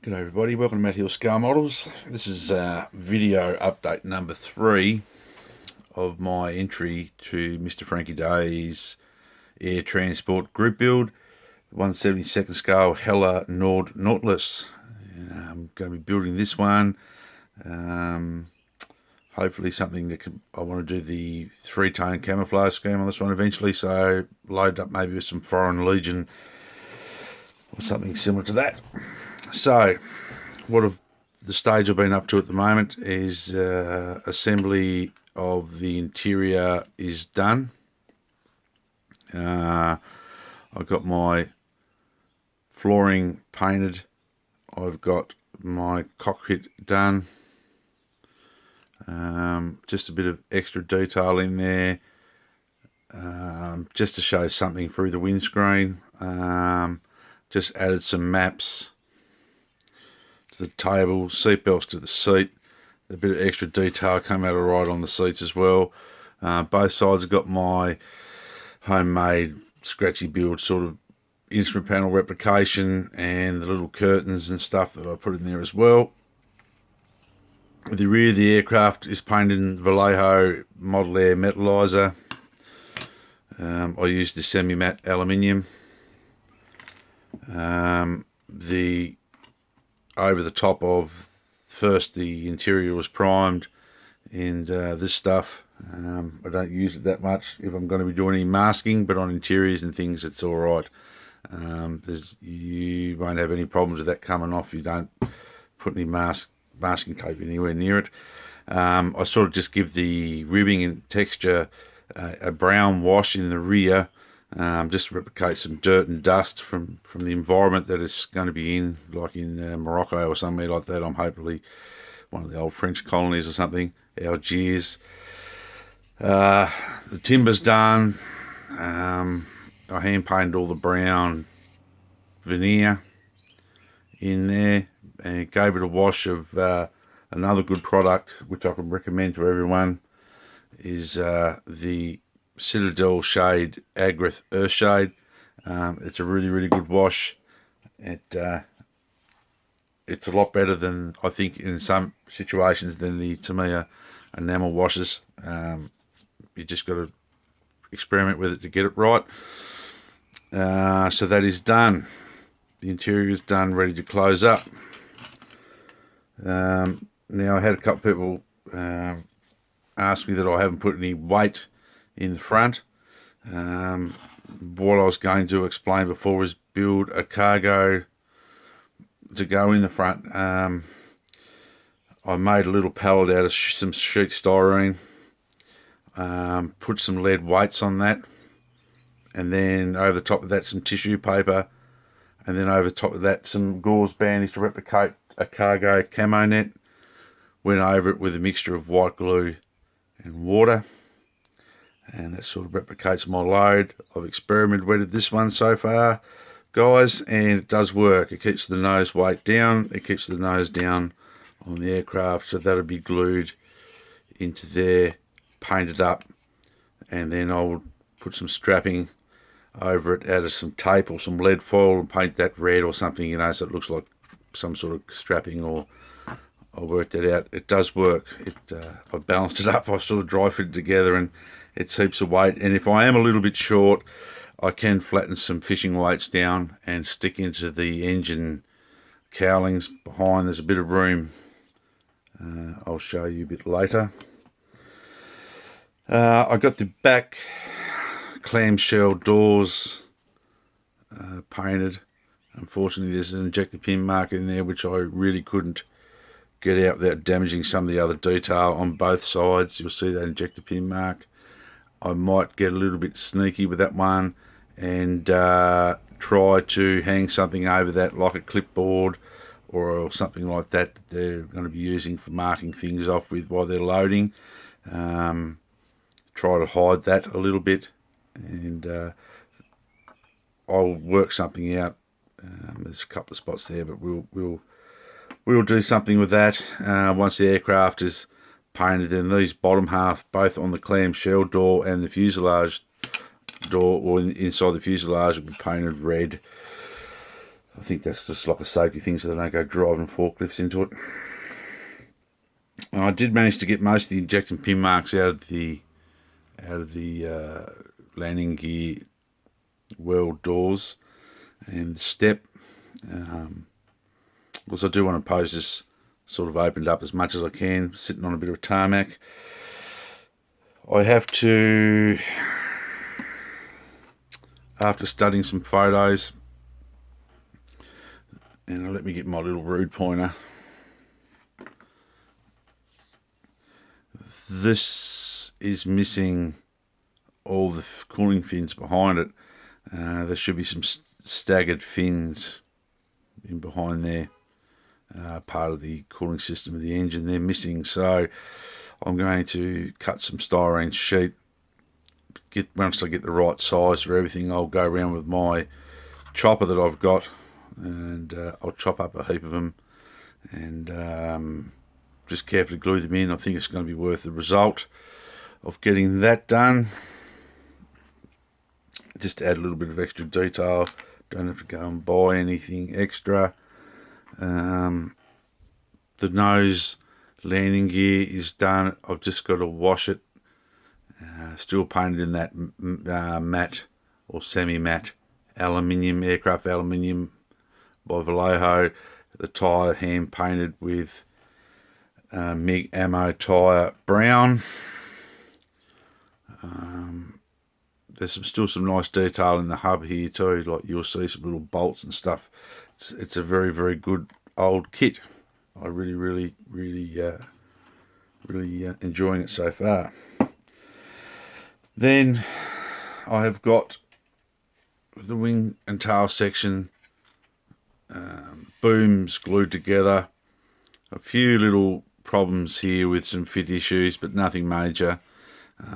G'day everybody, welcome to Matt Hill Scar Models. This is video update number 3 of my entry to Mr. Frankie Day's air transport group build, 1/72nd scale Hella Noratlas. I'm going to be building this one. Hopefully something that I want to do the 3-tone camouflage scheme on this one eventually, so load up maybe with some Foreign Legion or something similar to that. So, the stage I've been up to at the moment is assembly of the interior is done. I've got my flooring painted. I've got my cockpit done. Just a bit of extra detail in there, just to show something through the windscreen. Just added some maps to the table, seatbelts to the seat. A bit of extra detail came out alright on the seats as well. Both sides have got my homemade scratchy build sort of instrument panel replication and the little curtains and stuff that I put in there as well. The rear of the aircraft is painted in Vallejo Model Air metallizer. I used the semi-matte aluminium. The over the top of first the interior was primed, and this stuff I don't use it that much if I'm going to be doing any masking, but on interiors and things it's all right. You won't have any problems with that coming off. You don't put any masking tape anywhere near it. I sort of just give the ribbing and texture a brown wash in the rear, just to replicate some dirt and dust from the environment that it's going to be in, like in Morocco or somewhere like that. I'm hopefully one of the old French colonies or something, Algiers. The timber's done. I hand painted all the brown veneer in there and gave it a wash of another good product which I can recommend to everyone is the Citadel shade Agrath Earth Shade. It's a really good wash. It's a lot better than, I think, in some situations than the Tamiya enamel washes. You just got to experiment with it to get it right. So that is done. The interior is done, ready to close up. Now I had a couple people ask me that I haven't put any weight in the front. What I was going to explain before was build a cargo to go in the front. I made a little pallet out of some sheet styrene, put some lead weights on that, and then over the top of that some tissue paper, and then over the top of that some gauze bandage to replicate a cargo camo net. Went over it with a mixture of white glue and water, and that sort of replicates my load. I've experimented with this one so far, guys, and it does work. It keeps the nose weight down, it keeps the nose down on the aircraft, so that'll be glued into there, painted up, and then I'll put some strapping over it out of some tape or some lead foil and paint that red or something, so it looks like some sort of strapping, or I worked it out. It does work. I've balanced it up. I sort of dry fit it together, and it's heaps of weight. And if I am a little bit short, I can flatten some fishing weights down and stick into the engine cowlings behind. There's a bit of room. I'll show you a bit later. I got the back clamshell doors painted. Unfortunately, there's an ejector pin mark in there which I really couldn't get out without damaging some of the other detail on both sides. You'll see that injector pin mark. I might get a little bit sneaky with that one and try to hang something over that, like a clipboard or something like that they're going to be using for marking things off with while they're loading. Try to hide that a little bit, and I'll work something out. There's a couple of spots there, but we'll do something with that once the aircraft is painted. And these bottom half, both on the clamshell door and the fuselage door, or inside the fuselage, will be painted red. I think that's just like a safety thing so they don't go driving forklifts into it. And I did manage to get most of the injection pin marks out of the landing gear world doors and the step. Because I do want to pose this sort of opened up as much as I can, sitting on a bit of tarmac. I have to, after studying some photos, and let me get my little rude pointer. This is missing all the cooling fins behind it. There should be some staggered fins in behind there, part of the cooling system of the engine. They're missing, so I'm going to cut some styrene sheet. Once I get the right size for everything, I'll go around with my chopper that I've got, and I'll chop up a heap of them and just carefully glue them in. I think it's going to be worth the result of getting that done. Just add a little bit of extra detail. Don't have to go and buy anything extra. The nose landing gear is done. I've just got to wash it. Still painted in that matte or semi-matte aluminium, aircraft aluminium by Vallejo. The tyre hand painted with MIG ammo tyre brown. There's still some nice detail in the hub here too, like you'll see some little bolts and stuff. It's a very, very good old kit. I really enjoying it so far. Then I have got the wing and tail section booms glued together. A few little problems here with some fit issues, but nothing major.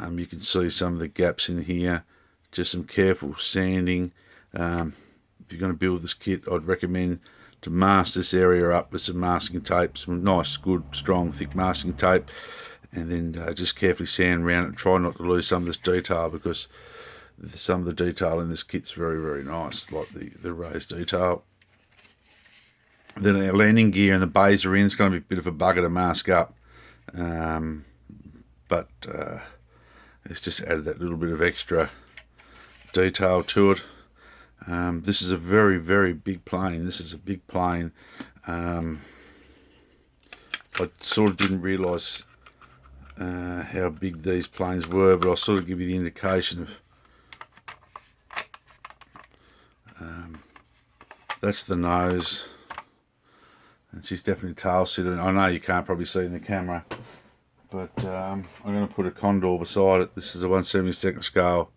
You can see some of the gaps in here. Just some careful sanding. If you're going to build this kit, I'd recommend to mask this area up with some masking tape, some nice, good, strong, thick masking tape, and then just carefully sand around it. Try not to lose some of this detail, because some of the detail in this kit's very, very nice, like the raised detail. Then our landing gear and the bays are in. It's going to be a bit of a bugger to mask up, but it's just added that little bit of extra detail to it. This is a very, very big plane. This is a big plane. I sort of didn't realise how big these planes were, but I'll sort of give you the indication of that's the nose, and she's definitely tail sitting. I know you can't probably see in the camera, but I'm going to put a Condor beside it. This is a 1/72 scale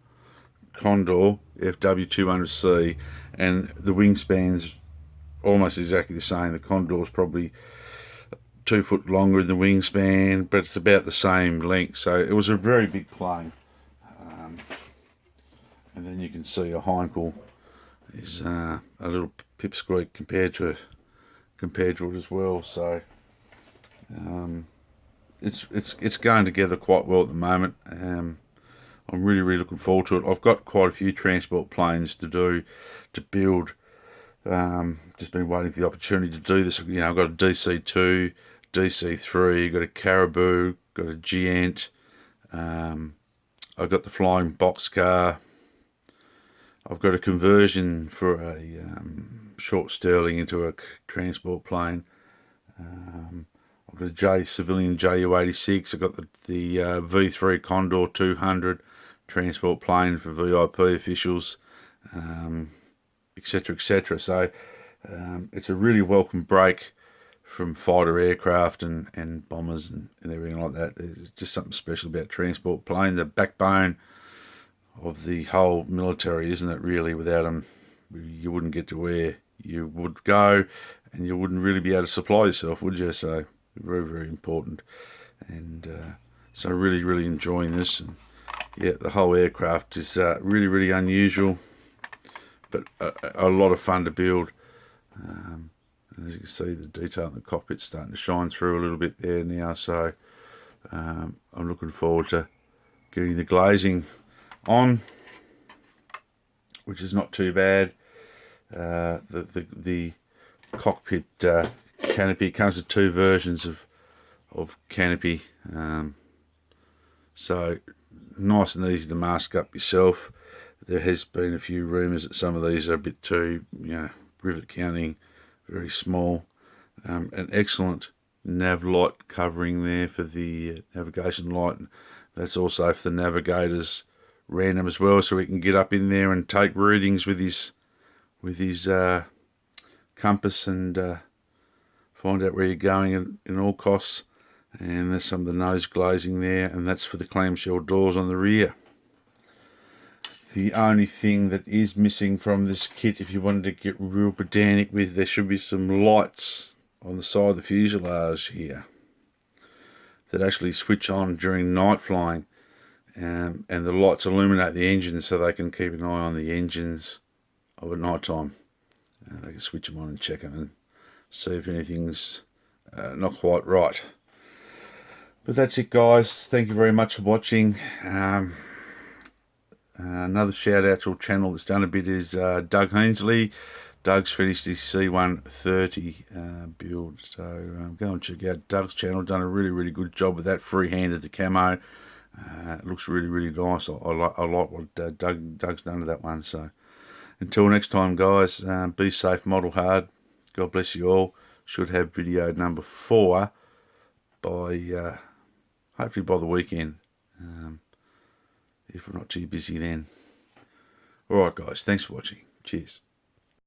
Condor FW200C, and the wingspan's almost exactly the same. The Condor's probably 2 foot longer in the wingspan, but it's about the same length, so it was a very big plane. And then you can see a hindquarter is a little pipsqueak compared to it as well. So it's going together quite well at the moment. I'm really looking forward to it. I've got quite a few transport planes to build. Just been waiting for the opportunity to do this. You know, I've got a DC2, DC3, got a Caribou, got a Giant. I've got the flying boxcar. I've got a conversion for a short Sterling into a transport plane. I've got a civilian JU-86. I've got the V3 Condor 200 transport plane for VIP officials, etc, etc. So it's a really welcome break from fighter aircraft and bombers and everything like that. There's just something special about transport plane, the backbone of the whole military, isn't it, really? Without them, you wouldn't get to where you would go, and you wouldn't really be able to supply yourself, would you? So very important. And so really enjoying this. And yeah, the whole aircraft is really unusual, but a lot of fun to build. And as you can see, the detail in the cockpit's starting to shine through a little bit there now, so I'm looking forward to getting the glazing on, which is not too bad. the cockpit canopy. It comes with 2 versions of canopy, so nice and easy to mask up yourself. There has been a few rumours that some of these are a bit too, rivet counting, very small. An excellent nav light covering there for the navigation light. That's also for the navigator's random as well, so we can get up in there and take readings with his compass and find out where you're going in all costs. And there's some of the nose glazing there, and that's for the clamshell doors on the rear. The only thing that is missing from this kit, if you wanted to get real pedantic with, there should be some lights on the side of the fuselage here that actually switch on during night flying, and the lights illuminate the engines so they can keep an eye on the engines at night time. They can switch them on and check them and see if anything's not quite right. But that's it, guys. Thank you very much for watching. Another shout out to a channel that's done a bit is Doug Hainsley. Doug's finished his C130 build, so go and check out Doug's channel. Done a really good job with that, free-handed the camo. It looks really nice. I like what Doug's done to that one. So until next time, guys, be safe, model hard. God bless you all. Should have video number 4 by hopefully by the weekend, if we're not too busy then. Alright, guys, thanks for watching. Cheers.